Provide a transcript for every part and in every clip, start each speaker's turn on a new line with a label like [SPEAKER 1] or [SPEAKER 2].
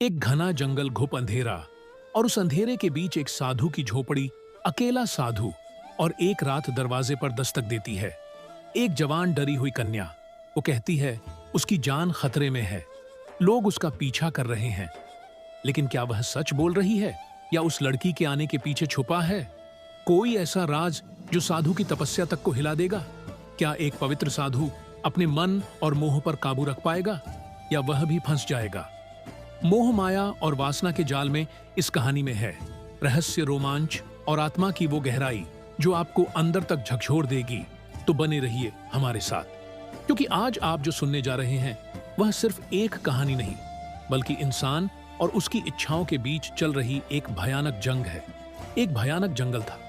[SPEAKER 1] एक घना जंगल, घुप अंधेरा, और उस अंधेरे के बीच एक साधु की झोपड़ी। अकेला साधु। और एक रात दरवाजे पर दस्तक देती है एक जवान डरी हुई कन्या। वो कहती है उसकी जान खतरे में है, लोग उसका पीछा कर रहे हैं। लेकिन क्या वह सच बोल रही है या उस लड़की के आने के पीछे छुपा है कोई ऐसा राज जो साधु की तपस्या तक को हिला देगा? क्या एक पवित्र साधु अपने मन और मोह पर काबू रख पाएगा या वह भी फंस जाएगा? मोह, माया और वासना के जाल में इस कहानी में है रहस्य, रोमांच और आत्मा की वो गहराई जो आपको अंदर तक झकझोर देगी। तो बने रहिए हमारे साथ, क्योंकि आज आप जो सुनने जा रहे हैं वह सिर्फ एक कहानी नहीं, बल्कि इंसान और उसकी इच्छाओं के बीच चल रही एक भयानक जंग है। एक भयानक जंगल था।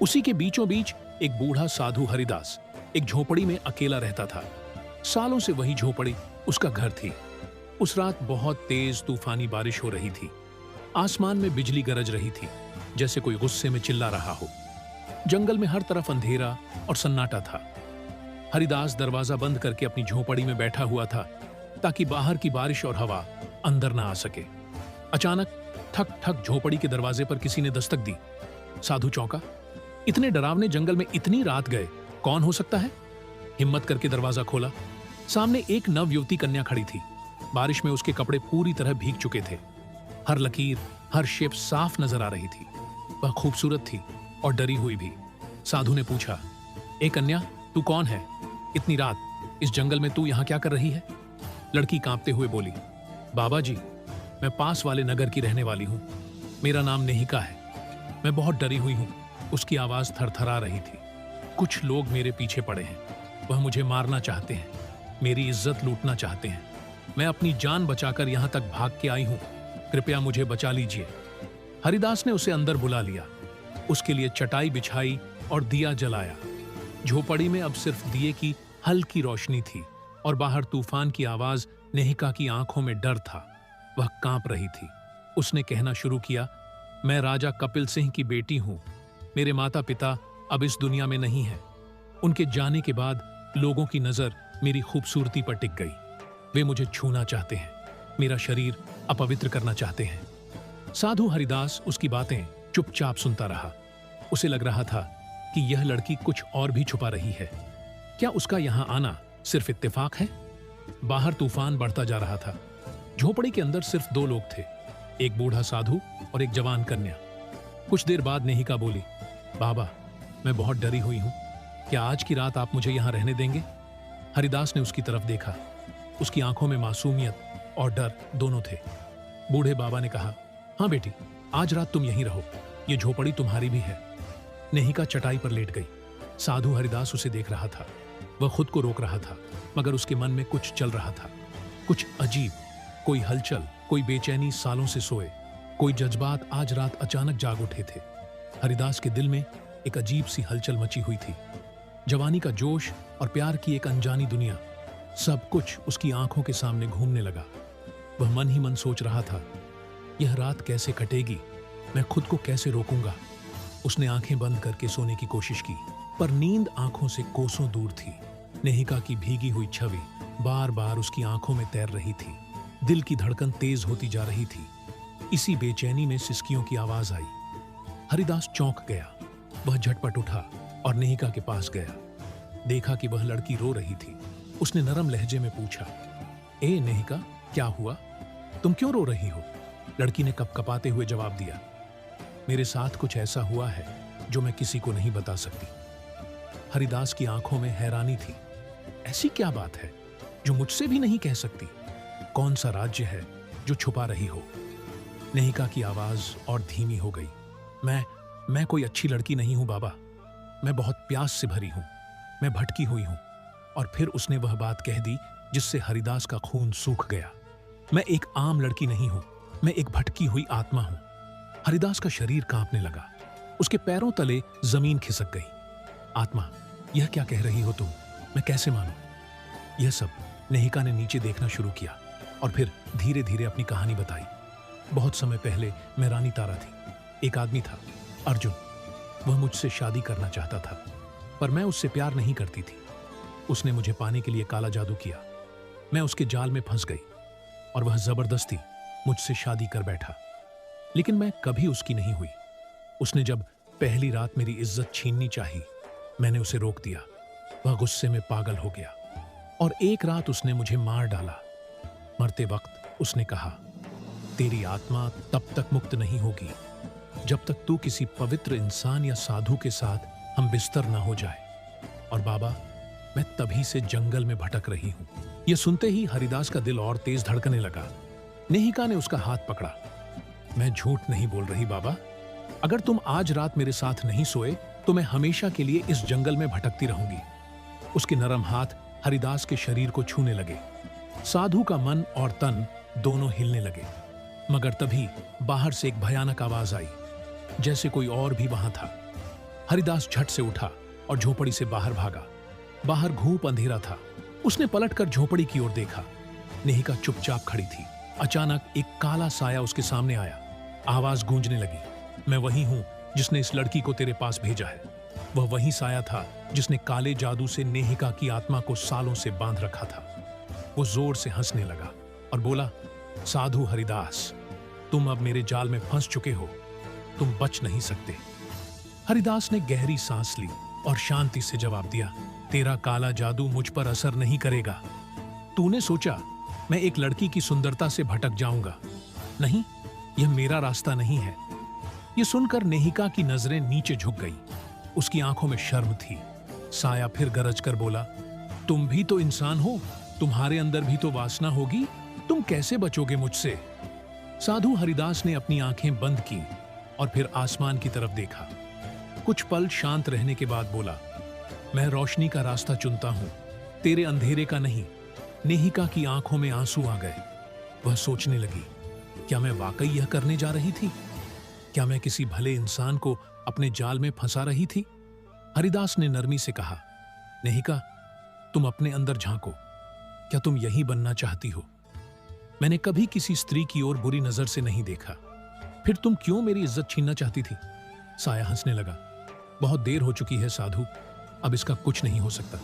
[SPEAKER 1] उसी के बीचों बीच एक बूढ़ा साधु हरिदास एक झोपड़ी में अकेला रहता था। सालों से वही झोपड़ी उसका घर थी। उस रात बहुत तेज तूफानी बारिश हो रही थी। आसमान में बिजली गरज रही थी, जैसे कोई गुस्से में चिल्ला रहा हो। जंगल में हर तरफ अंधेरा और सन्नाटा था। हरिदास दरवाजा बंद करके अपनी झोपड़ी में बैठा हुआ था, ताकि बाहर की बारिश और हवा अंदर ना आ सके। अचानक ठक ठक झोपड़ी के दरवाजे पर किसी ने दस्तक दी। साधु चौंका। इतने डरावने जंगल में इतनी रात गए कौन हो सकता है? हिम्मत करके दरवाजा खोला। सामने एक नवयुवती कन्या खड़ी थी। बारिश में उसके कपड़े पूरी तरह भीग चुके थे। हर लकीर, हर शेप साफ नजर आ रही थी। वह खूबसूरत थी और डरी हुई भी। साधु ने पूछा, ए कन्या, तू कौन है? इतनी रात इस जंगल में तू यहाँ क्या कर रही है? लड़की कांपते हुए बोली, बाबा जी, मैं पास वाले नगर की रहने वाली हूँ। मेरा नाम नेहिका है। मैं बहुत डरी हुई हूँ। उसकी आवाज थरथरा रही थी। कुछ लोग मेरे पीछे पड़े हैं। वह मुझे मारना चाहते हैं, मेरी इज्जत लूटना चाहते हैं। मैं अपनी जान बचाकर यहाँ तक भाग के आई हूँ। कृपया मुझे बचा लीजिए। हरिदास ने उसे अंदर बुला लिया, उसके लिए चटाई बिछाई और दिया जलाया। झोपड़ी में अब सिर्फ दिए की हल्की रोशनी थी और बाहर तूफान की आवाज। नेहिका की आंखों में डर था। वह कांप रही थी। उसने कहना शुरू किया, मैं राजा कपिल सिंह की बेटी हूं। मेरे माता पिता अब इस दुनिया में नहीं है। उनके जाने के बाद लोगों की नजर मेरी खूबसूरती पर टिक गई। वे मुझे छूना चाहते हैं, मेरा शरीर अपवित्र करना चाहते हैं। साधु हरिदास उसकी बातें चुपचाप सुनता रहा। उसे लग रहा था कि यह लड़की कुछ और भी छुपा रही है। क्या उसका यहां आना सिर्फ इत्तेफाक है? बाहर तूफान बढ़ता जा रहा था। झोपड़ी के अंदर सिर्फ दो लोग थे, एक बूढ़ा साधु और एक जवान कन्या। कुछ देर बाद नेहिका बोली, बाबा, मैं बहुत डरी हुई हूं। क्या आज की रात आप मुझे यहां रहने देंगे? हरिदास ने उसकी तरफ देखा। उसकी आंखों में मासूमियत और डर दोनों थे। बूढ़े बाबा ने कहा, हाँ बेटी, आज रात तुम यहीं रहो। ये झोपड़ी तुम्हारी भी है। नेहिका चटाई पर लेट गई। साधु हरिदास उसे देख रहा था। वह खुद को रोक रहा था, मगर उसके मन में कुछ चल रहा था, कुछ अजीब। कोई हलचल, कोई बेचैनी सालों से सोए, कोई जज्बात आज रात अचानक जाग उठे थे। हरिदास के दिल में एक अजीब सी हलचल मची हुई थी। जवानी का जोश और प्यार की एक अनजानी दुनिया, सब कुछ उसकी आंखों के सामने घूमने लगा। वह मन ही मन सोच रहा था, यह रात कैसे कटेगी? मैं खुद को कैसे रोकूंगा? उसने आंखें बंद करके सोने की कोशिश की, पर नींद आंखों से कोसों दूर थी। नेहिका की भीगी हुई छवि बार बार उसकी आंखों में तैर रही थी। दिल की धड़कन तेज होती जा रही थी। इसी बेचैनी में सिसकियों की आवाज आई। हरिदास चौंक गया। वह झटपट उठा और नेहिका के पास गया। देखा कि वह लड़की रो रही थी। उसने नरम लहजे में पूछा, ए नेहिका, क्या हुआ? तुम क्यों रो रही हो? लड़की ने कपकपाते हुए जवाब दिया, मेरे साथ कुछ ऐसा हुआ है जो मैं किसी को नहीं बता सकती। हरिदास की आंखों में हैरानी थी। ऐसी क्या बात है जो मुझसे भी नहीं कह सकती? कौन सा राज्य है जो छुपा रही हो? नेहिका की आवाज और धीमी हो गई। मैं कोई अच्छी लड़की नहीं हूं बाबा। मैं बहुत प्यास से भरी हूं। मैं भटकी हुई हूं। और फिर उसने वह बात कह दी जिससे हरिदास का खून सूख गया। मैं एक आम लड़की नहीं हूं, मैं एक भटकी हुई आत्मा हूं। हरिदास का शरीर कांपने लगा। उसके पैरों तले जमीन खिसक गई। आत्मा, यह क्या कह रही हो तुम? मैं कैसे मानूं? यह सब नेहिका ने नीचे देखना शुरू किया और फिर धीरे धीरे अपनी कहानी बताई। बहुत समय पहले मैं रानी तारा थी। एक आदमी था, अर्जुन। वह मुझसे शादी करना चाहता था, पर मैं उससे प्यार नहीं करती थी। उसने मुझे पाने के लिए काला जादू किया। मैं उसके जाल में फंस गई और वह जबरदस्ती मुझसे शादी कर बैठा, लेकिन मैं कभी उसकी नहीं हुई। उसने जब पहली रात मेरी इज्जत छीननी चाही, मैंने उसे रोक दिया। वह गुस्से में पागल हो गया और एक रात उसने मुझे मार डाला। मरते वक्त उसने कहा, तेरी आत्मा तब तक मुक्त नहीं होगी जब तक तू किसी पवित्र इंसान या साधु के साथ हम बिस्तर ना हो जाए। और बाबा, मैं तभी से जंगल में भटक रही हूं। यह सुनते ही हरिदास का दिल और तेज धड़कने लगा। नेहिका ने उसका हाथ पकड़ा। मैं झूठ नहीं बोल रही बाबा, अगर तुम आज रात मेरे साथ नहीं सोए तो मैं हमेशा के लिए इस जंगल में भटकती रहूंगी। उसके नरम हाथ हरिदास के शरीर को छूने लगे। साधु का मन और तन दोनों हिलने लगे। मगर तभी बाहर से एक भयानक आवाज आई, जैसे कोई और भी वहां था। हरिदास झट से उठा और झोपड़ी से बाहर भागा। बाहर घूप अंधेरा था। उसने पलटकर झोपड़ी की ओर देखा। नेहिका चुपचाप खड़ी थी। अचानक एक काला साया उसके सामने आया। आवाज गूंजने लगी, मैं वही हूं जिसने इस लड़की को तेरे पास भेजा है। वह वही साया था जिसने काले जादू से नेहिका की आत्मा को सालों से बांध रखा था। वो जोर से हंसने लगा और बोला, साधु हरिदास, तुम अब मेरे जाल में फंस चुके हो, तुम बच नहीं सकते। हरिदास ने गहरी सांस ली और शांति से जवाब दिया, तेरा काला जादू मुझ पर असर नहीं करेगा। तूने सोचा मैं एक लड़की की सुंदरता से भटक जाऊंगा? नहीं, यह मेरा रास्ता नहीं है। यह सुनकर नेहिका की नजरें नीचे झुक गई। उसकी आंखों में शर्म थी। साया फिर गरज कर बोला, तुम भी तो इंसान हो, तुम्हारे अंदर भी तो वासना होगी, तुम कैसे बचोगे मुझसे? साधु हरिदास ने अपनी आंखें बंद की और फिर आसमान की तरफ देखा। कुछ पल शांत रहने के बाद बोला, मैं रोशनी का रास्ता चुनता हूं, तेरे अंधेरे का नहीं। नेहिका की आंखों में आंसू आ गए। वह सोचने लगी, क्या मैं वाकई यह करने जा रही थी? क्या मैं किसी भले इंसान को अपने जाल में फंसा रही थी? हरिदास ने नरमी से कहा, नेहिका, तुम अपने अंदर झांको। क्या तुम यही बनना चाहती हो? मैंने कभी किसी स्त्री की ओर बुरी नजर से नहीं देखा। फिर तुम क्यों मेरी इज्जत छीनना चाहती थी? साया हंसने लगा। बहुत देर हो चुकी है साधु, अब इसका कुछ नहीं हो सकता।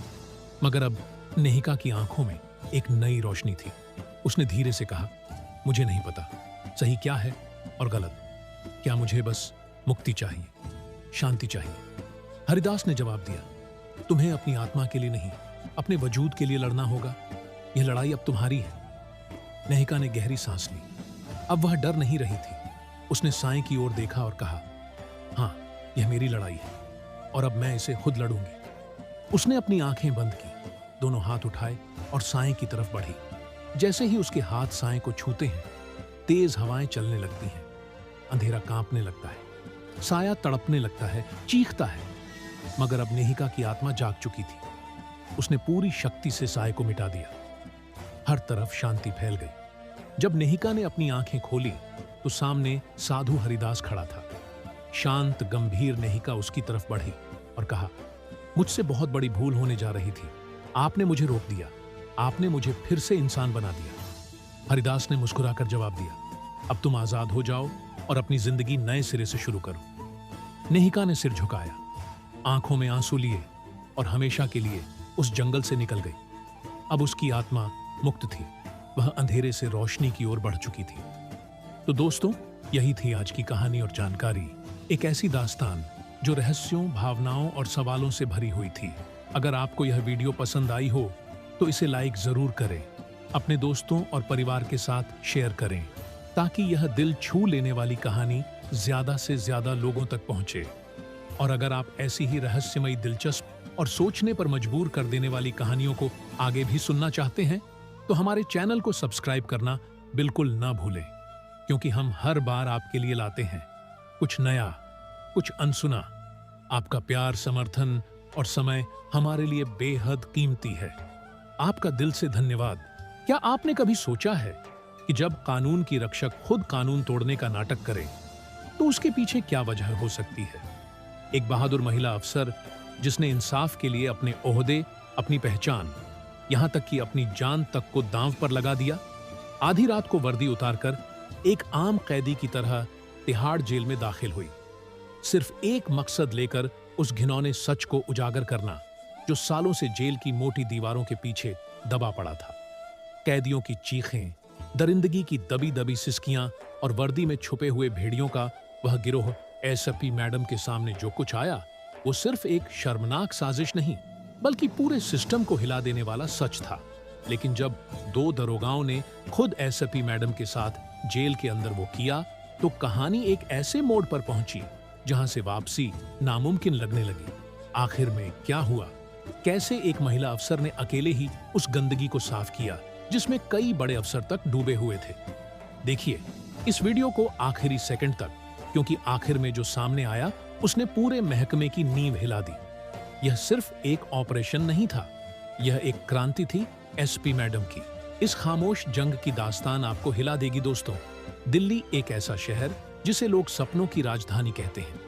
[SPEAKER 1] मगर अब नेहिका की आंखों में एक नई रोशनी थी। उसने धीरे से कहा, मुझे नहीं पता सही क्या है और गलत। क्या मुझे बस मुक्ति चाहिए, शांति चाहिए। हरिदास ने जवाब दिया, तुम्हें अपनी आत्मा के लिए नहीं, अपने वजूद के लिए लड़ना होगा। यह लड़ाई अब तुम्हारी है। नेहिका ने गहरी सांस ली। अब वह डर नहीं रही थी। उसने साएं की ओर देखा और कहा, हाँ, यह मेरी लड़ाई है और अब मैं इसे खुद लड़ूंगी। उसने अपनी आंखें बंद की, दोनों हाथ उठाए और साएं की तरफ बढ़ी। जैसे ही उसके हाथ साएं को छूते हैं, तेज हवाएं चलने लगती हैं। अंधेरा कांपने लगता है। साया तड़पने लगता है, चीखता है। मगर अब नेहिका की आत्मा जाग चुकी थी। उसने पूरी शक्ति से साए को मिटा दिया। हर तरफ शांति फैल गई। जब नेहिका ने अपनी आंखें खोली तो सामने साधु हरिदास खड़ा था। शांत गंभीर नेहिका उसकी तरफ बढ़ी और कहा, मुझसे बहुत बड़ी भूल होने जा रही थी। आपने मुझे रोक दिया, आपने मुझे फिर से इंसान बना दिया। हरिदास ने मुस्कुराकर जवाब दिया, अब तुम आजाद हो जाओ और अपनी जिंदगी नए सिरे से शुरू करो। नेहिका ने सिर झुकाया, आंखों में आंसू लिए और हमेशा के लिए उस जंगल से निकल गई। अब उसकी आत्मा मुक्त थी। वह अंधेरे से रोशनी की ओर बढ़ चुकी थी। तो दोस्तों, यही थी आज की कहानी और जानकारी। एक ऐसी दास्तान जो रहस्यों, भावनाओं और सवालों से भरी हुई थी। अगर आपको यह वीडियो पसंद आई हो तो इसे लाइक जरूर करें, अपने दोस्तों और परिवार के साथ शेयर करें, ताकि यह दिल छू लेने वाली कहानी ज्यादा से ज्यादा लोगों तक पहुंचे। और अगर आप ऐसी ही रहस्यमयी, दिलचस्प और सोचने पर मजबूर कर देने वाली कहानियों को आगे भी सुनना चाहते हैं तो हमारे चैनल को सब्सक्राइब करना बिल्कुल ना भूलें, क्योंकि हम हर बार आपके लिए लाते हैं कुछ नया, कुछ अनसुना। आपका प्यार, समर्थन और समय हमारे लिए बेहद कीमती है। आपका दिल से धन्यवाद। क्या आपने कभी सोचा है कि जब कानून की रक्षक खुद कानून तोड़ने का नाटक करे तो उसके पीछे क्या वजह हो सकती है? एक बहादुर महिला अफसर जिसने इंसाफ के लिए अपने ओहदे, अपनी पहचान, यहां तक कि अपनी जान तक को दांव पर लगा दिया। आधी रात को वर्दी उतारकर एक आम कैदी की तरह तिहाड़ जेल में दाखिल हुई, सिर्फ एक मकसद लेकर, उस घिनौने सच को उजागर करना जो सालों से जेल की मोटी दीवारों के पीछे दबा पड़ा था। कैदियों की चीखें, दरिंदगी की दबी दबी सिसकियां और वर्दी में छुपे हुए भेड़ियों का वह गिरोह एसपी मैडम के सामने जो कुछ आया वो सिर्फ एक शर्मनाक साजिश नहीं बल्कि पूरे सिस्टम को हिला देने वाला सच था। लेकिन जब दो दरोगाओं ने खुद एसपी मैडम के साथ जेल के अंदर वो किया तो कहानी एक ऐसे मोड़ पर पहुंची जहां से वापसी नामुमकिन लगने लगी। आखिर में क्या हुआ? कैसे एक महिला अफसर ने अकेले ही उस गंदगी को साफ किया जिसमें कई बड़े अफसर तक डूबे हुए थे? देखिए इस वीडियो को आखिरी सेकंड तक, क्योंकि आखिर में जो सामने आया उसने पूरे महकमे की नींव हिला दी। यह सिर्फ एक ऑपरेशन नहीं था, यह एक क्रांति थी एसपी मैडम की। इस खामोश जंग की दास्तान आपको हिला देगी दोस्तों। दिल्ली एक ऐसा शहर जिसे लोग सपनों की राजधानी कहते हैं।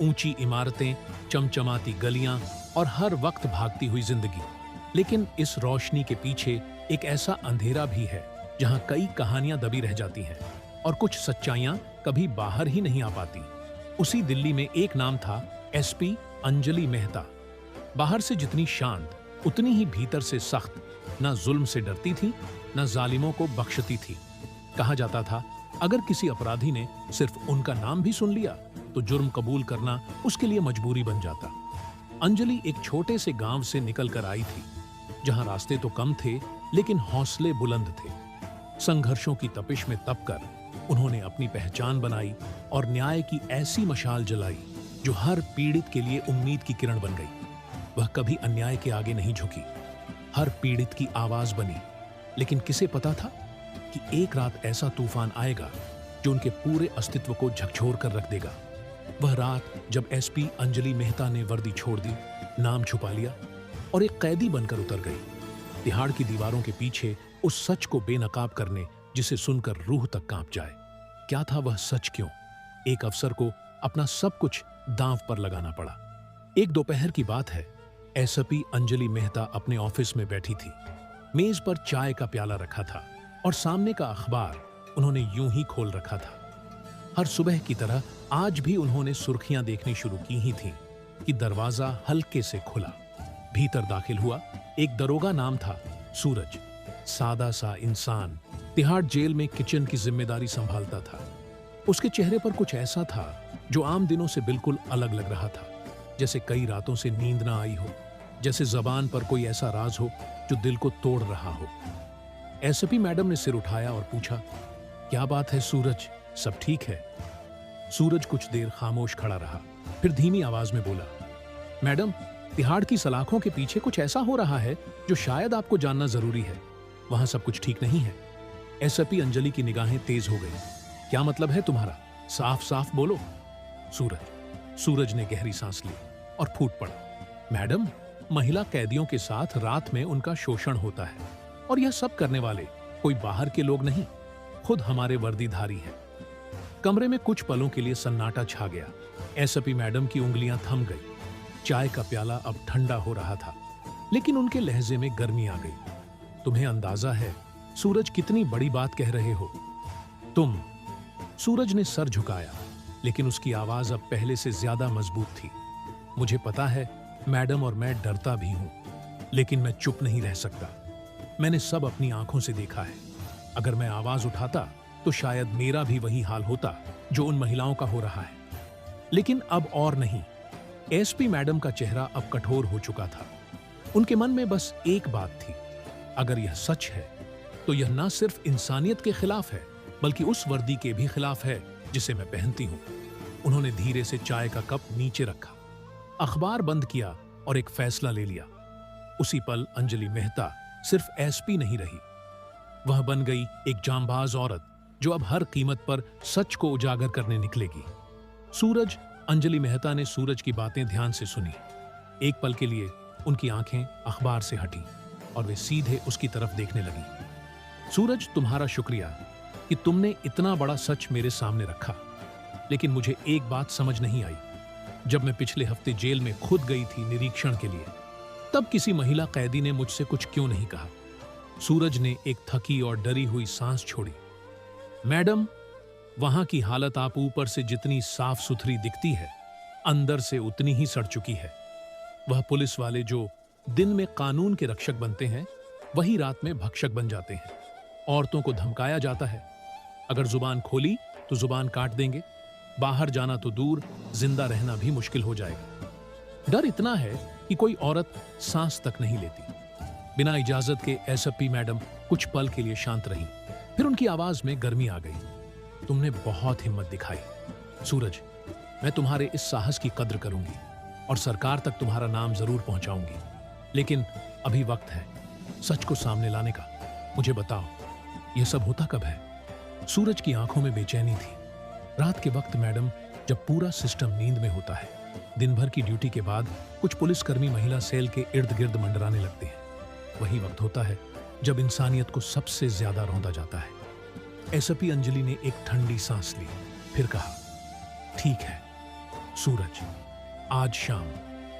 [SPEAKER 1] ऊंची इमारतें, चमचमाती गलियां और हर वक्त भागती हुई जिंदगी। लेकिन इस रोशनी के पीछे एक ऐसा अंधेरा भी है जहां कई कहानियां दबी रह जाती हैं और कुछ सच्चाइयां कभी बाहर ही नहीं आ पाती। उसी दिल्ली में एक नाम था एसपी अंजलि मेहता। बाहर से जितनी शांत उतनी ही भीतर से सख्त। ना जुल्म से डरती थी, ना जालिमों को बख्शती थी। कहा जाता था अगर किसी अपराधी ने सिर्फ उनका नाम भी सुन लिया तो जुर्म कबूल करना उसके लिए मजबूरी बन जाता। अंजलि एक छोटे से गांव से निकलकर आई थी जहां रास्ते तो कम थे लेकिन हौसले बुलंद थे। संघर्षों की तपिश में तपकर उन्होंने अपनी पहचान बनाई और न्याय की ऐसी मशाल जलाई जो हर पीड़ित के लिए उम्मीद की किरण बन गई। वह कभी अन्याय के आगे नहीं झुकी, हर पीड़ित की आवाज बनी। लेकिन किसे पता था कि एक रात ऐसा तूफान आएगा जो उनके पूरे अस्तित्व को झकझोर कर रख देगा। वह रात जब एसपी अंजलि मेहता ने वर्दी छोड़ दी, नाम छुपा लिया और एक कैदी बनकर उतर गई तिहाड़ की दीवारों के पीछे उस सच को बेनकाब करने जिसे सुनकर रूह तक कांप जाए। क्या था वह सच? क्यों एक अफसर को अपना सब कुछ दांव पर लगाना पड़ा? एक दोपहर की बात है। एसपी अंजलि मेहता अपने ऑफिस में बैठी थी। मेज पर चाय का प्याला रखा था और सामने का अखबार उन्होंने यूं ही खोल रखा था। हर सुबह की तरह आज भी उन्होंने सुर्खियां देखनी शुरू की ही थी कि दरवाजा हल्के से खुला। भीतर दाखिल हुआ एक दरोगा, नाम था सूरज। सादा सा इंसान, तिहाड़ जेल में किचन की जिम्मेदारी संभालता था। उसके चेहरे पर कुछ ऐसा था जो आम दिनों से बिल्कुल अलग लग रहा था, जैसे कई रातों से नींद ना आई हो, जैसे जबान पर कोई ऐसा राज हो जो दिल को तोड़ रहा हो। एसपी मैडम ने सिर उठाया और पूछा, क्या बात है सूरज, सब ठीक है? सूरज कुछ देर खामोश खड़ा रहा, फिर धीमी आवाज में बोला, मैडम, तिहाड़ की सलाखों के पीछे कुछ ऐसा हो रहा है जो शायद आपको जानना जरूरी है। वहां सब कुछ ठीक नहीं है। एसपी अंजलि की निगाहें तेज हो गई। क्या मतलब है तुम्हारा? साफ साफ बोलो। सूरज ने गहरी सांस ली और फूट पड़ा, मैडम, महिला कैदियों के साथ रात में उनका शोषण होता है और यह सब करने वाले कोई बाहर के लोग नहीं, खुद हमारे वर्दीधारी हैं। कमरे में कुछ पलों के लिए सन्नाटा छा गया। एसपी मैडम की उंगलियां थम गई। चाय का प्याला अब ठंडा हो रहा था, लेकिन उनके लहजे में गर्मी आ गई। तुम्हें अंदाजा है सूरज कितनी बड़ी बात कह रहे हो तुम? सूरज ने सर झुकाया, लेकिन उसकी आवाज अब पहले से ज्यादा मजबूत थी। मुझे पता है मैडम, और मैं डरता भी हूं, लेकिन मैं चुप नहीं रह सकता। मैंने सब अपनी आंखों से देखा है। अगर मैं आवाज उठाता तो शायद मेरा भी वही हाल होता जो उन महिलाओं का हो रहा है। लेकिन अब और नहीं। एसपी मैडम का चेहरा अब कठोर हो चुका था। उनके मन में बस एक बात थी, अगर यह सच है तो यह न सिर्फ इंसानियत के खिलाफ है बल्कि उस वर्दी के भी खिलाफ है जिसे मैं पहनती हूं। उन्होंने धीरे से चाय का कप नीचे रखा, अखबार बंद किया और एक फैसला ले लिया। उसी पल अंजलि मेहता सिर्फ एसपी नहीं रही, वह बन गई एक जांबाज औरत जो अब हर कीमत पर सच को उजागर करने निकलेगी। सूरज, अंजलि मेहता ने सूरज की बातें ध्यान से सुनी। एक पल के लिए उनकी आंखें अखबार से हटी और वे सीधे उसकी तरफ देखने लगी। सूरज, तुम्हारा शुक्रिया कि तुमने इतना बड़ा सच मेरे सामने रखा, लेकिन मुझे एक बात समझ नहीं आई। जब मैं पिछले हफ्ते जेल में खुद गई थी निरीक्षण के लिए, तब किसी महिला कैदी ने मुझसे कुछ क्यों नहीं कहा? सूरज ने एक थकी और डरी हुई सांस छोड़ी। मैडम, वहां की हालत आप ऊपर से जितनी साफ सुथरी दिखती है, अंदर से उतनी ही सड़ चुकी है। वह पुलिस वाले जो दिन में कानून के रक्षक बनते हैं, वही रात में भक्षक बन जाते हैं। औरतों को धमकाया जाता है, अगर जुबान खोली तो जुबान काट देंगे, बाहर जाना तो दूर, जिंदा रहना भी मुश्किल हो जाएगा। डर इतना है कि कोई औरत सांस तक नहीं लेती। बिना इजाजत के एसएसपी मैडम कुछ पल के लिए शांत रही, फिर उनकी आवाज में गर्मी आ गई। तुमने बहुत हिम्मत दिखाई सूरज, मैं तुम्हारे इस साहस की कद्र करूंगी और सरकार तक तुम्हारा नाम जरूर पहुंचाऊंगी, लेकिन अभी वक्त है सच को सामने लाने का। मुझे बताओ, यह सब होता कब है? सूरज की आंखों में बेचैनी थी। रात के वक्त मैडम, जब पूरा सिस्टम नींद में होता है, दिन भर की ड्यूटी के बाद कुछ पुलिसकर्मी महिला सेल के इर्द गिर्द मंडराने लगते हैं। वही वक्त होता है जब इंसानियत को सबसे ज्यादा रौंदा जाता है। एसपी अंजलि ने एक ठंडी सांस ली, फिर कहा, ठीक है सूरज, आज शाम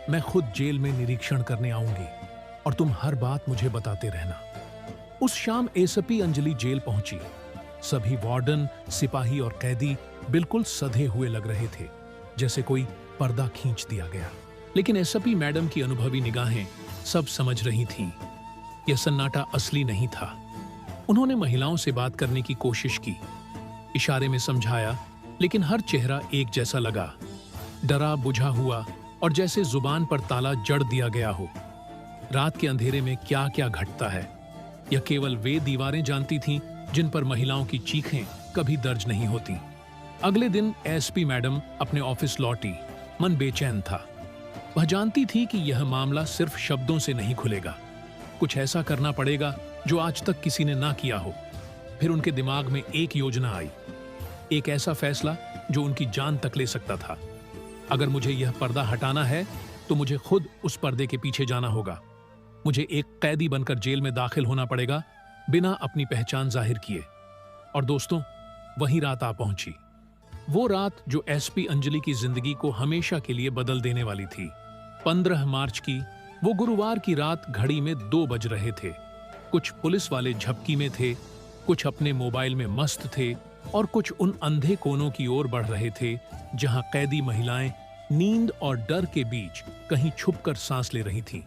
[SPEAKER 1] मैं खुद जेल में निरीक्षण करने आऊंगी और तुम हर बात मुझे बताते रहना। उस शाम एसपी अंजलि जेल पहुंची। सभी वार्डन, सिपाही और कैदी बिल्कुल सधे हुए लग रहे थे, जैसे कोई पर्दा खींच दिया गया। लेकिन एसपी मैडम की अनुभवी निगाहें सब समझ रही थीं। यह सन्नाटा असली नहीं था। उन्होंने महिलाओं से बात करने की कोशिश की, इशारे में समझाया, लेकिन हर चेहरा एक जैसा लगा, डरा बुझा हुआ और जैसे जुबान पर ताला जड़ दिया गया हो। रात के अंधेरे में क्या क्या घटता है, यह केवल वे दीवारें जानती थीं जिन पर महिलाओं की चीखें कभी दर्ज नहीं होती। अगले दिन एसपी मैडम अपने ऑफिस लौटी। मन बेचैन था। वह जानती थी कि यह मामला सिर्फ शब्दों से नहीं खुलेगा, कुछ ऐसा करना पड़ेगा जो आज तक किसी ने ना किया हो। फिर उनके दिमाग में एक योजना आई, एक ऐसा फैसला जो उनकी जान तक ले सकता था। अगर मुझे यह पर्दा हटाना है तो मुझे खुद उस पर्दे के पीछे जाना होगा। मुझे एक कैदी बनकर जेल में दाखिल होना पड़ेगा, बिना अपनी पहचान जाहिर किए। और दोस्तों, वही रात आ पहुंची। वो रात जो एसपी अंजलि की जिंदगी को हमेशा के लिए बदल देने वाली थी। 15 मार्च की वो गुरुवार की रात घड़ी में 2 बज रहे थे। कुछ पुलिस वाले झपकी में थे, कुछ अपने मोबाइल में मस्त थे और कुछ उन अंधे कोनों की ओर बढ़ रहे थे जहां कैदी महिलाएं नींद और डर के बीच कहीं छुपकर सांस ले रही थीं।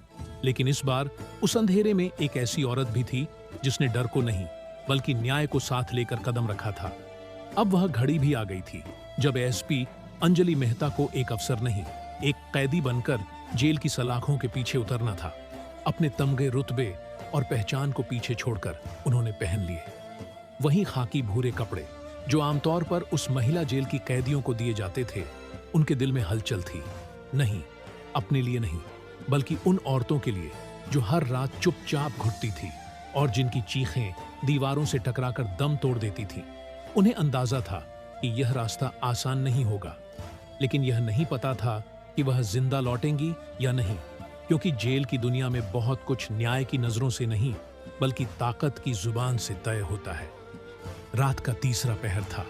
[SPEAKER 1] लेकिन इस बार उस अंधेरे में एक ऐसी औरत भी थी जिसने डर को नहीं बल्कि न्याय को साथ लेकर कदम रखा था। अब वह घड़ी भी आ गई थी जब एसपी अंजलि मेहता को एक अफसर नहीं, एक कैदी बनकर जेल की सलाखों के पीछे उतरना था। अपने तमगे रुतबे और पहचान को पीछे छोड़कर उन्होंने पहन लिए वही खाकी भूरे कपड़े जो आमतौर पर उस महिला जेल की कैदियों को दिए जाते थे। उनके दिल में हलचल थी, नहीं अपने लिए नहीं, बल्कि उन औरतों के लिए जो हर रात चुपचाप घुटती थी और जिनकी चीखें दीवारों से टकराकर दम तोड़ देती थी। उन्हें अंदाजा था कि यह रास्ता आसान नहीं होगा, लेकिन यह नहीं पता था कि वह जिंदा लौटेंगी या नहीं, क्योंकि जेल की दुनिया में बहुत कुछ न्याय की नजरों से नहीं बल्कि ताकत की जुबान से तय होता है। रात का तीसरा पहर था।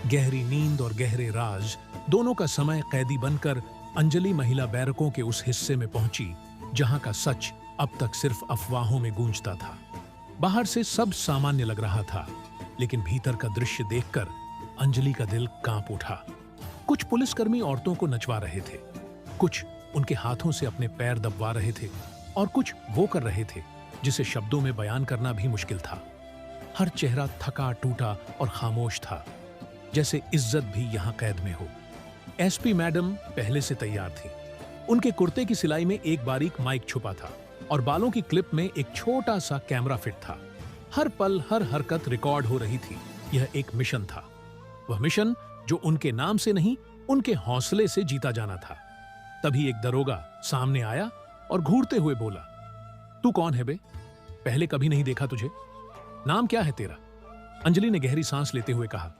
[SPEAKER 1] गहरी नींद और गहरे राज दोनों का समय कैदी बनकर अंजलि महिला बैरकों के उस हिस्से में पहुंची जहां का सच अब तक सिर्फ अफवाहों में गूंजता था। बाहर से सब सामान्य लग रहा था, लेकिन भीतर का दृश्य देखकर अंजलि का दिल कांप उठा। कुछ पुलिसकर्मी औरतों को नचवा रहे थे, कुछ उनके हाथों से अपने पैर दबवा रहे थे और कुछ वो कर रहे थे जिसे शब्दों में बयान करना भी मुश्किल था। हर चेहरा थका टूटा और खामोश था, जैसे इज्जत भी यहां कैद में हो। एसपी मैडम पहले से तैयार थी। उनके कुर्ते की सिलाई में एक बारीक माइक छुपा था और बालों की क्लिप में एक छोटा सा कैमरा फिट था। हर पल हर हरकत रिकॉर्ड हो रही थी। यह एक मिशन था, वह मिशन जो उनके नाम से नहीं उनके हौसले से जीता जाना था। तभी एक दरोगा सामने आया और घूरते हुए बोला, तू कौन है बे? पहले कभी नहीं देखा तुझे। नाम क्या है तेरा? अंजलि ने गहरी सांस लेते हुए कहा,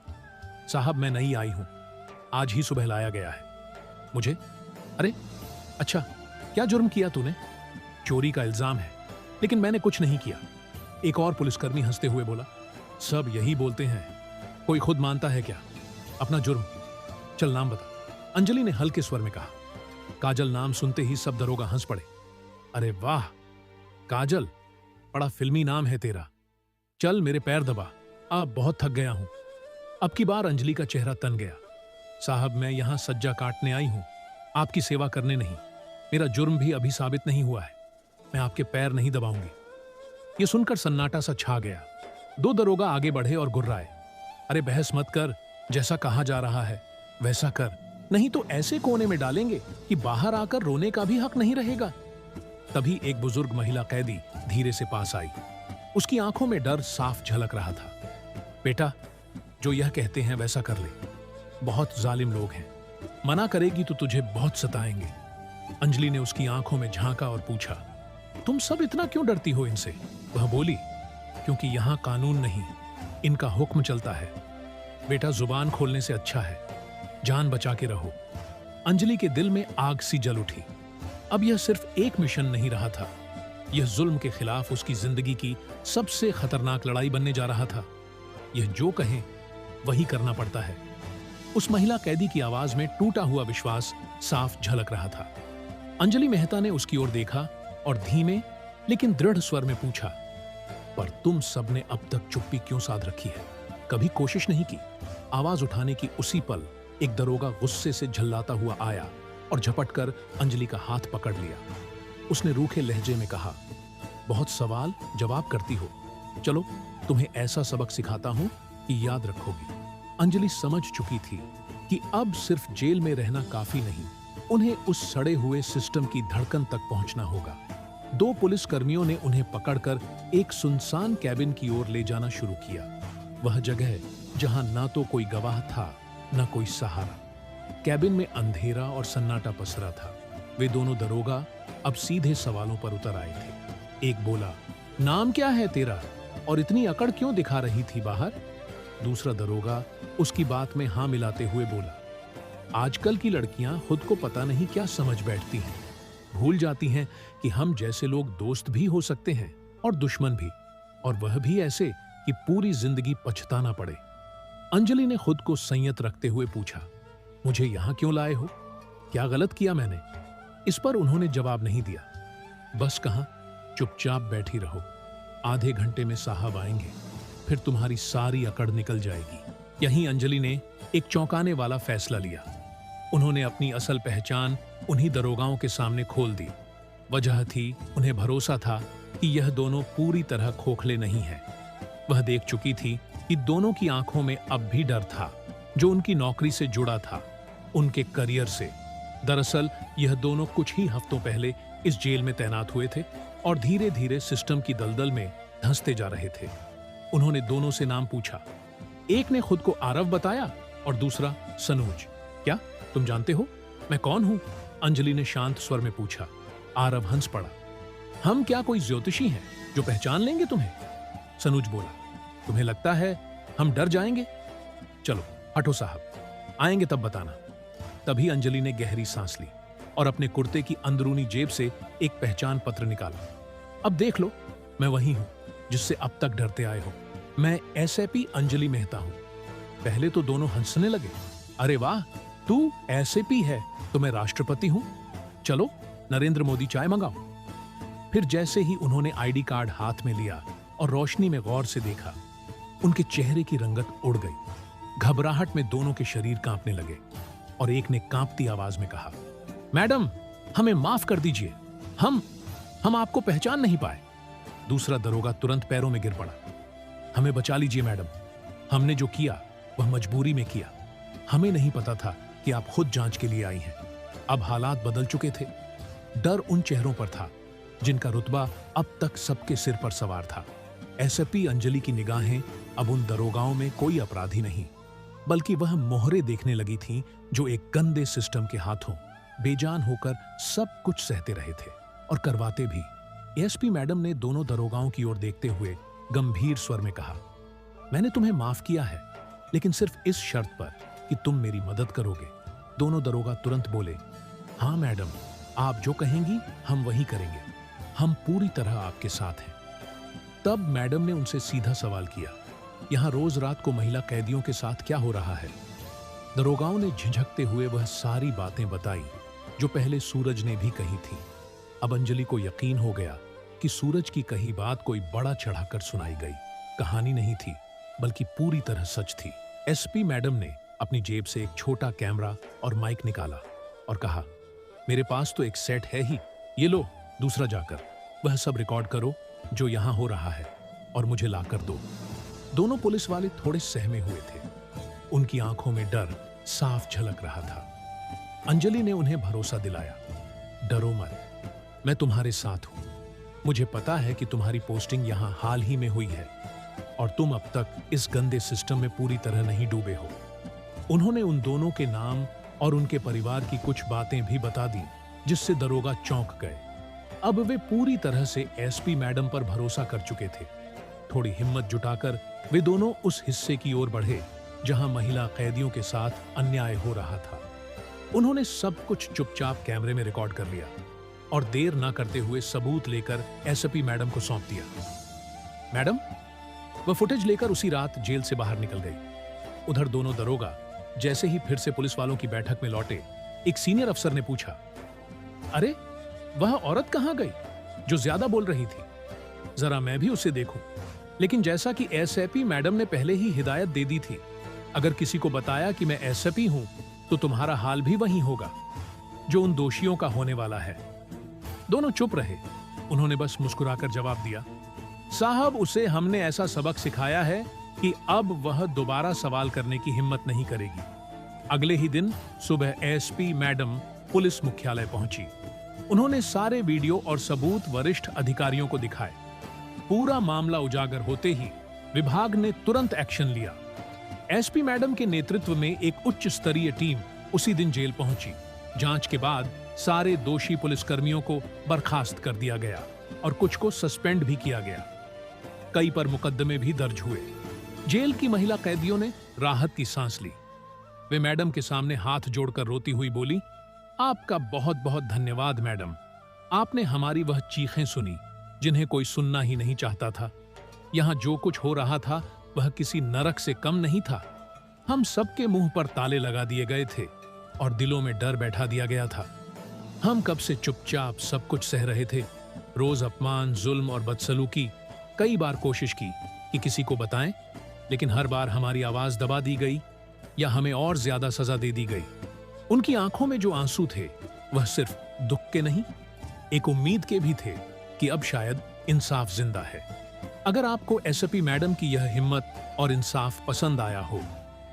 [SPEAKER 1] साहब मैं नई आई हूं, आज ही सुबह लाया गया है मुझे। अरे अच्छा, क्या जुर्म किया तूने? चोरी का इल्जाम है, लेकिन मैंने कुछ नहीं किया। एक और पुलिसकर्मी हंसते हुए बोला, सब यही बोलते हैं, कोई खुद मानता है क्या अपना जुर्म? चल नाम बता। अंजलि ने हल्के स्वर में कहा। काजल नाम सुनते ही सब दरोगा हंस पड़े। अरे वाह काजल, बड़ा फिल्मी नाम है तेरा। चल मेरे पैर दबा, अब बहुत थक गया हूं। अब की बार अंजलि का चेहरा तन गया। साहब मैं यहां सज्जा काटने आई हूं, आपकी सेवा करने नहीं। मेरा जुर्म भी अभी साबित नहीं हुआ है, मैं आपके पैर नहीं दबाऊंगी। यह सुनकर सन्नाटा सा छा गया। दो दरोगा आगे बढ़े और गुर्राए, अरे बहस मत कर, जैसा कहा जा रहा है वैसा कर, नहीं तो ऐसे कोने में डालेंगे कि बाहर आकर रोने का भी हक नहीं रहेगा। तभी एक बुजुर्ग महिला कैदी धीरे से पास आई। उसकी आंखों में डर साफ झलक रहा था। बेटा, जो यह कहते हैं वैसा कर ले, बहुत जालिम लोग हैं, मना करेगी तो तुझे बहुत सताएंगे। अंजलि ने उसकी आंखों में झांका और पूछा, तुम सब इतना क्यों डरती हो इनसे? वह बोली, क्योंकि यहां कानून नहीं, इनका हुक्म चलता है। बेटा, जुबान खोलने से अच्छा है जान बचा के रहो। अंजलि के दिल में आग सी जल उठी। अब यह सिर्फ एक मिशन नहीं रहा था, यह जुल्म के खिलाफ उसकी जिंदगी की सबसे खतरनाक लड़ाई बनने जा रहा था। यह जो कहें वही करना पड़ता है। उस महिला कैदी की आवाज में टूटा हुआ विश्वास साफ झलक रहा था। अंजलि मेहता ने उसकी ओर देखा और धीमे लेकिन दृढ़ स्वर में पूछा, पर तुम सबने अब तक चुप्पी क्यों साध रखी है? कभी कोशिश नहीं की? आवाज उठाने की उसी पल एक दरोगा गुस्से से झल्लाता हुआ आया और झपटकर अंजलि का हाथ पकड़ लिया। उसने रूखे लहजे में कहा, बहुत सवाल जवाब करती हो, चलो तुम्हें ऐसा सबक सिखाता हूं कि याद रखोगी। अंजलि समझ चुकी थी कि अब सिर्फ जेल में रहना काफी नहीं, उन्हें उस सड़े हुए सिस्टम की धड़कन तक पहुंचना होगा। दो पुलिस कर्मियों ने उन्हें पकड़कर एक सुनसान कैबिन की ओर ले जाना शुरू किया। वह जगह जहां ना तो कोई गवाह था न कोई सहारा। कैबिन में अंधेरा और सन्नाटा पसरा था। वे दोनों दरोगा अब सीधे सवालों पर उतर आए थे। एक बोला, नाम क्या है तेरा और इतनी अकड़ क्यों दिखा रही थी बाहर? दूसरा दरोगा उसकी बात में हाँ मिलाते हुए बोला, आजकल की लड़कियां खुद को पता नहीं क्या समझ बैठती हैं, भूल जाती हैं कि हम जैसे लोग दोस्त भी हो सकते हैं और दुश्मन भी, और वह भी ऐसे कि पूरी जिंदगी पछताना पड़े। अंजलि ने खुद को संयत रखते हुए पूछा, मुझे यहां क्यों लाए हो? क्या गलत किया मैंने? इस पर उन्होंने जवाब नहीं दिया। बस कहा, चुपचाप बैठी रहो, आधे घंटे में साहब आएंगे, फिर तुम्हारी सारी अकड़ निकल जाएगी। यहीं अंजलि ने एक चौंकाने वाला फैसला लिया। उन्होंने अपनी असल पहचान उन्हीं दरोगाओं के सामने खोल दी। वजह थी, उन्हें भरोसा था कि यह दोनों पूरी तरह खोखले नहीं हैं। वह देख चुकी थी कि दोनों की आंखों में अब भी डर था, जो उनकी नौकरी से जुड़ा था, उनके करियर से। दरअसल यह दोनों कुछ ही हफ्तों पहले इस जेल में तैनात हुए थे और धीरे धीरे सिस्टम की दलदल में धंसते जा रहे थे। उन्होंने दोनों से नाम पूछा। एक ने खुद को आरव बताया और दूसरा सनूज। क्या तुम जानते हो मैं कौन हूं? अंजलि ने शांत स्वर में पूछा। आरव हंस पड़ा। हम क्या कोई ज्योतिषी हैं जो पहचान लेंगे तुम्हें? सनूज बोला, तुम्हें लगता है हम डर जाएंगे? चलो हटो साहब, आएंगे तब बताना। तभी अंजलि ने गहरी सांस ली और अपने कुर्ते की अंदरूनी जेब से एक पहचान पत्र निकाला। अब देख लो, मैं वही हूं जिससे अब तक डरते आए हो। मैं एसएपी अंजलि मेहता हूं। पहले तो दोनों हंसने लगे। अरे वाह, तू एसएपी है तो मैं राष्ट्रपति हूं, चलो नरेंद्र मोदी चाय मंगाओ। फिर जैसे ही उन्होंने आईडी कार्ड हाथ में लिया और रोशनी में गौर से देखा, उनके चेहरे की रंगत उड़ गई। घबराहट में दोनों के शरीर कांपने लगे और एक ने कांपती आवाज में कहा, मैडम हमें माफ कर दीजिए, हम आपको पहचान नहीं पाए। दूसरा दरोगा तुरंत पैरों में गिर पड़ा। हमें बचा लीजिए मैडम, हमने जो किया वह मजबूरी में किया। हमें नहीं पता था कि आप खुद जांच के लिए आई हैं। अब हालात बदल चुके थे। डर उन चेहरों पर था जिनका रुतबा अब तक सबके सिर पर सवार था। एसएपी अंजलि की निगाहें अब उन दरोगाओं में कोई अपराधी नहीं, बल्कि वह मोहरे देखने लगी थीं जो एक गंदे सिस्टम के हाथों बेजान होकर सब कुछ सहते रहे थे और करवाते भी। एसपी मैडम ने दोनों दरोगाओं की ओर देखते हुए गंभीर स्वर में कहा, मैंने तुम्हें माफ किया है, लेकिन सिर्फ इस शर्त पर कि तुम मेरी मदद करोगे। दोनों दरोगा तुरंत बोले, हाँ मैडम, आप जो कहेंगी हम वही करेंगे, हम पूरी तरह आपके साथ हैं। तब मैडम ने उनसे सीधा सवाल किया, यहां रोज रात को महिला कैदियों के साथ क्या हो रहा है? दरोगाओं ने झिझकते हुए वह सारी बातें बताई जो पहले सूरज ने भी कही थी। अब अंजलि को यकीन हो गया कि सूरज की कही बात कोई बड़ा चढ़ाकर सुनाई गई कहानी नहीं थी, बल्कि पूरी तरह सच थी। एसपी मैडम ने अपनी जेब से एक छोटा कैमरा और माइक निकाला और कहा, मेरे पास तो एक सेट है ही, ये लो दूसरा जाकर वह सब रिकॉर्ड करो जो यहां हो रहा है और मुझे ला कर दो। दोनों पुलिस वाले थोड़े सहमे हुए थे। उनकी आंखों में डर साफ झलक रहा था। अंजलि ने उन्हें भरोसा दिलाया, डरो मत, मैं तुम्हारे साथ हूं। मुझे पता है कि तुम्हारी पोस्टिंग यहां हाल ही में हुई है और तुम अब तक इस गंदे सिस्टम में पूरी तरह नहीं डूबे हो। उन्होंने उन दोनों के नाम और उनके परिवार की कुछ बातें भी बता दी, जिससे दरोगा चौंक गए। अब वे पूरी तरह से एसपी मैडम पर भरोसा कर चुके थे। थोड़ी हिम्मत जुटाकर वे दोनों उस हिस्से की ओर बढ़े जहां महिला कैदियों के साथ अन्याय हो रहा था। उन्होंने सब कुछ चुपचाप कैमरे में रिकॉर्ड कर लिया और देर ना करते हुए सबूत लेकर एसपी मैडम को सौंप दिया। मैडम, वह फुटेज लेकर उसी रात जेल से बाहर निकल गई। उधर दोनों दरोगा जैसे ही फिर से पुलिस वालों की बैठक में लौटे, एक सीनियर अफसर ने पूछा, अरे वह औरत कहां गई जो ज्यादा बोल रही थी? जरा मैं भी उसे देखूं। लेकिन जैसा कि एसपी मैडम ने पहले ही हिदायत दे दी थी, अगर किसी को बताया कि मैं एसपी हूं तो तुम्हारा हाल भी वही होगा जो उन दोषियों का होने वाला है। दोनों चुप रहे। उन्होंने बस मुस्कुराकर जवाब दिया, साहब, उसे हमने ऐसा सबक सिखाया है कि अब वह दोबारा सवाल करने की हिम्मत नहीं करेगी। अगले ही दिन सुबह एसपी मैडम पुलिस मुख्यालय पहुंची। उन्होंने सारे वीडियो और सबूत वरिष्ठ अधिकारियों को दिखाए। पूरा मामला उजागर होते ही विभाग ने तुरंत एक्शन लिया। एसपी मैडम के नेतृत्व में एक उच्च स्तरीय टीम उसी दिन जेल पहुंची। जांच के बाद सारे दोषी पुलिसकर्मियों को बर्खास्त कर दिया गया और कुछ को सस्पेंड भी किया गया। कई पर मुकदमे भी दर्ज हुए। जेल की महिला कैदियों ने राहत की सांस ली। वे मैडम के सामने हाथ जोड़कर रोती हुई बोली, आपका बहुत बहुत धन्यवाद मैडम। आपने हमारी वह चीखें सुनी जिन्हें कोई सुनना ही नहीं चाहता था। यहां जो कुछ हो रहा था वह किसी नरक से कम नहीं था। हम सबके मुंह पर ताले लगा दिए गए थे और दिलों में डर बैठा दिया गया था। हम कब से चुपचाप सब कुछ सह रहे थे। रोज अपमान, जुल्म और बदसलूकी। कई बार कोशिश की कि किसी को बताएं, लेकिन हर बार हमारी आवाज दबा दी गई या हमें और ज्यादा सजा दे दी गई। उनकी आंखों में जो आंसू थे वह सिर्फ दुख के नहीं, एक उम्मीद के भी थे कि अब शायद इंसाफ जिंदा है। अगर आपको एसपी मैडम की यह हिम्मत और इंसाफ पसंद आया हो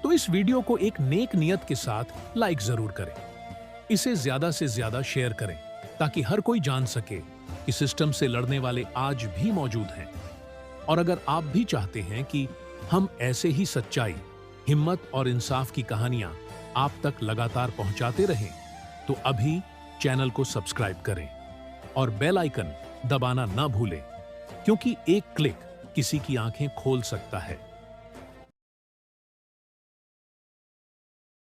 [SPEAKER 1] तो इस वीडियो को एक नेक नियत के साथ लाइक जरूर करें। इसे ज्यादा से ज्यादा शेयर करें ताकि हर कोई जान सके कि सिस्टम से लड़ने वाले आज भी मौजूद हैं। और अगर आप भी चाहते हैं कि हम ऐसे ही सच्चाई, हिम्मत और इंसाफ की कहानियां आप तक लगातार पहुंचाते रहें, तो अभी चैनल को सब्सक्राइब करें और बेल आइकन दबाना ना भूलें, क्योंकि एक क्लिक किसी की आंखें खोल सकता है।